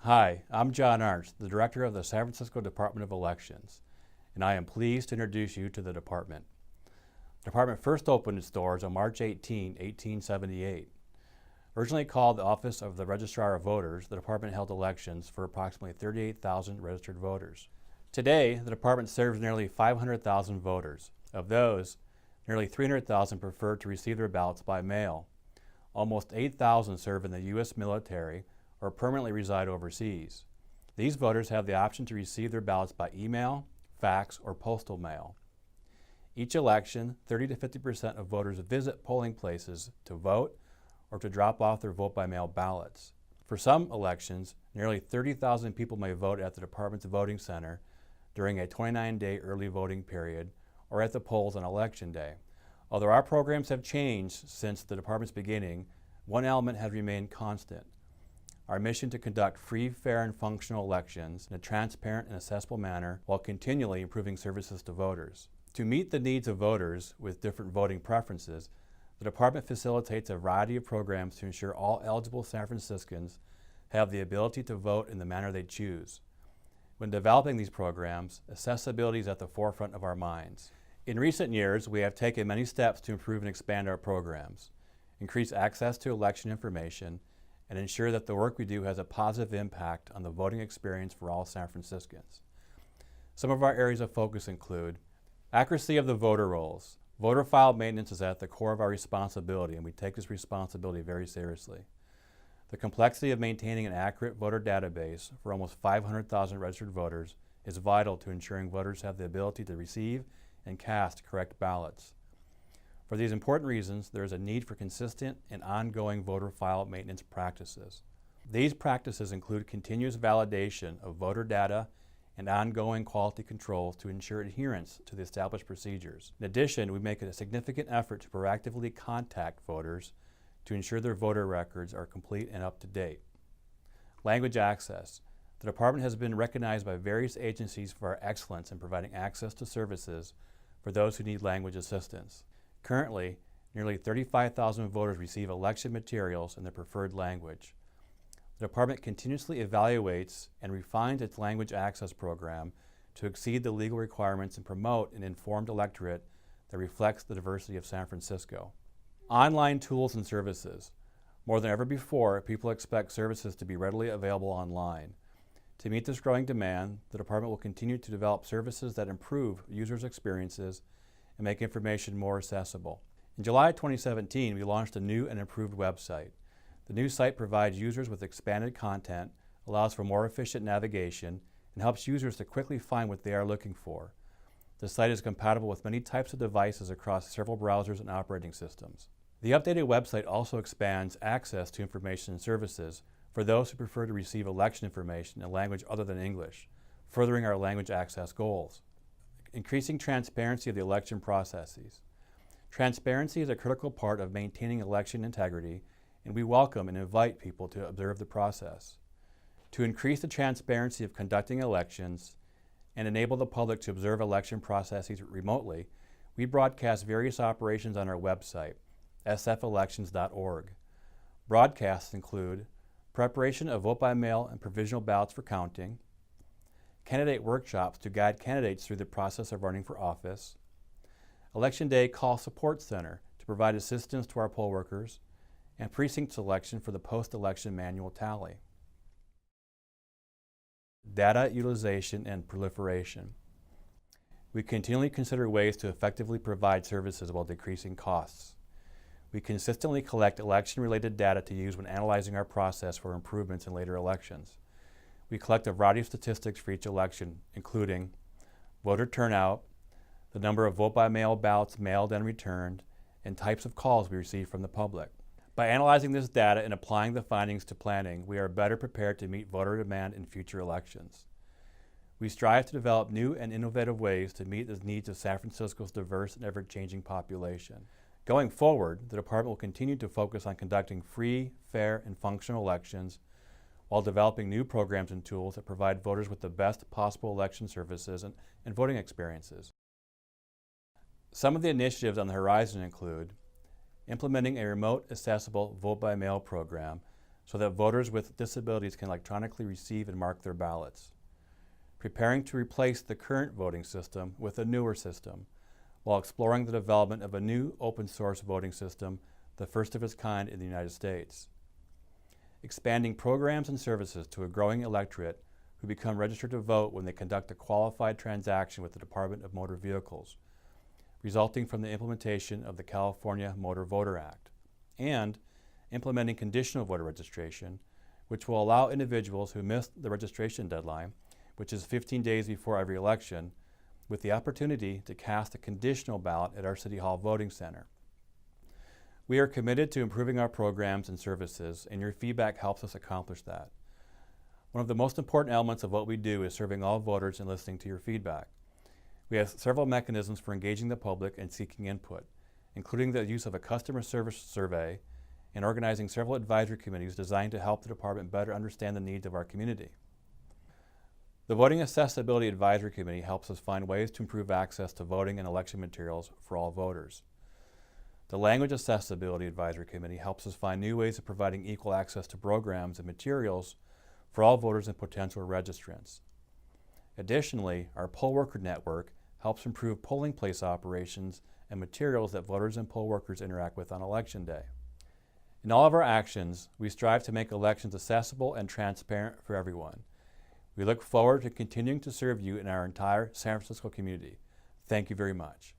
Hi, I'm John Arntz, the Director of the San Francisco Department of Elections, and I am pleased to introduce you to the department. The department first opened its doors on March 18, 1878. Originally called the Office of the Registrar of Voters, the department held elections for approximately 38,000 registered voters. Today, the department serves nearly 500,000 voters. Of those, nearly 300,000 prefer to receive their ballots by mail. Almost 8,000 serve in the U.S. military or permanently reside overseas. These voters have the option to receive their ballots by email, fax, or postal mail. Each election, 30 to 50% of voters visit polling places to vote or to drop off their vote-by-mail ballots. For some elections, nearly 30,000 people may vote at the department's voting center during a 29-day early voting period or at the polls on Election Day. Although our programs have changed since the department's beginning, one element has remained constant: our mission to conduct free, fair, and functional elections in a transparent and accessible manner while continually improving services to voters. To meet the needs of voters with different voting preferences, the department facilitates a variety of programs to ensure all eligible San Franciscans have the ability to vote in the manner they choose. When developing these programs, accessibility is at the forefront of our minds. In recent years, we have taken many steps to improve and expand our programs, increase access to election information, and ensure that the work we do has a positive impact on the voting experience for all San Franciscans. Some of our areas of focus include accuracy of the voter rolls. Voter file maintenance is at the core of our responsibility, and we take this responsibility very seriously. The complexity of maintaining an accurate voter database for almost 500,000 registered voters is vital to ensuring voters have the ability to receive and cast correct ballots. For these important reasons, there is a need for consistent and ongoing voter file maintenance practices. These practices include continuous validation of voter data and ongoing quality controls to ensure adherence to the established procedures. In addition, we make a significant effort to proactively contact voters to ensure their voter records are complete and up to date. Language access. The department has been recognized by various agencies for our excellence in providing access to services for those who need language assistance. Currently, nearly 35,000 voters receive election materials in their preferred language. The department continuously evaluates and refines its language access program to exceed the legal requirements and promote an informed electorate that reflects the diversity of San Francisco. Online tools and services. More than ever before, people expect services to be readily available online. To meet this growing demand, the department will continue to develop services that improve users' experiences and make information more accessible. In July 2017, we launched a new and improved website. The new site provides users with expanded content, allows for more efficient navigation, and helps users to quickly find what they are looking for. The site is compatible with many types of devices across several browsers and operating systems. The updated website also expands access to information and services for those who prefer to receive election information in a language other than English, furthering our language access goals. Increasing transparency of the election processes. Transparency is a critical part of maintaining election integrity, and we welcome and invite people to observe the process. To increase the transparency of conducting elections and enable the public to observe election processes remotely, we broadcast various operations on our website, SFElections.org. Broadcasts include preparation of vote-by-mail and provisional ballots for counting, candidate workshops to guide candidates through the process of running for office, Election Day Call Support Center to provide assistance to our poll workers, and precinct selection for the post-election manual tally. Data utilization and proliferation. We continually consider ways to effectively provide services while decreasing costs. We consistently collect election-related data to use when analyzing our process for improvements in later elections. We collect a variety of statistics for each election, including voter turnout, the number of vote-by-mail ballots mailed and returned, and types of calls we receive from the public. By analyzing this data and applying the findings to planning, we are better prepared to meet voter demand in future elections. We strive to develop new and innovative ways to meet the needs of San Francisco's diverse and ever-changing population. Going forward, the department will continue to focus on conducting free, fair, and functional elections while developing new programs and tools that provide voters with the best possible election services and voting experiences. Some of the initiatives on the horizon include implementing a remote accessible vote-by-mail program so that voters with disabilities can electronically receive and mark their ballots. Preparing to replace the current voting system with a newer system, while exploring the development of a new open-source voting system, the first of its kind in the United States. Expanding programs and services to a growing electorate who become registered to vote when they conduct a qualified transaction with the Department of Motor Vehicles, resulting from the implementation of the California Motor Voter Act, and implementing conditional voter registration, which will allow individuals who missed the registration deadline, which is 15 days before every election, with the opportunity to cast a conditional ballot at our City Hall voting center. We are committed to improving our programs and services, and your feedback helps us accomplish that. One of the most important elements of what we do is serving all voters and listening to your feedback. We have several mechanisms for engaging the public and seeking input, including the use of a customer service survey and organizing several advisory committees designed to help the department better understand the needs of our community. The Voting Accessibility Advisory Committee helps us find ways to improve access to voting and election materials for all voters. The Language Accessibility Advisory Committee helps us find new ways of providing equal access to programs and materials for all voters and potential registrants. Additionally, our poll worker network helps improve polling place operations and materials that voters and poll workers interact with on Election Day. In all of our actions, we strive to make elections accessible and transparent for everyone. We look forward to continuing to serve you and our entire San Francisco community. Thank you very much.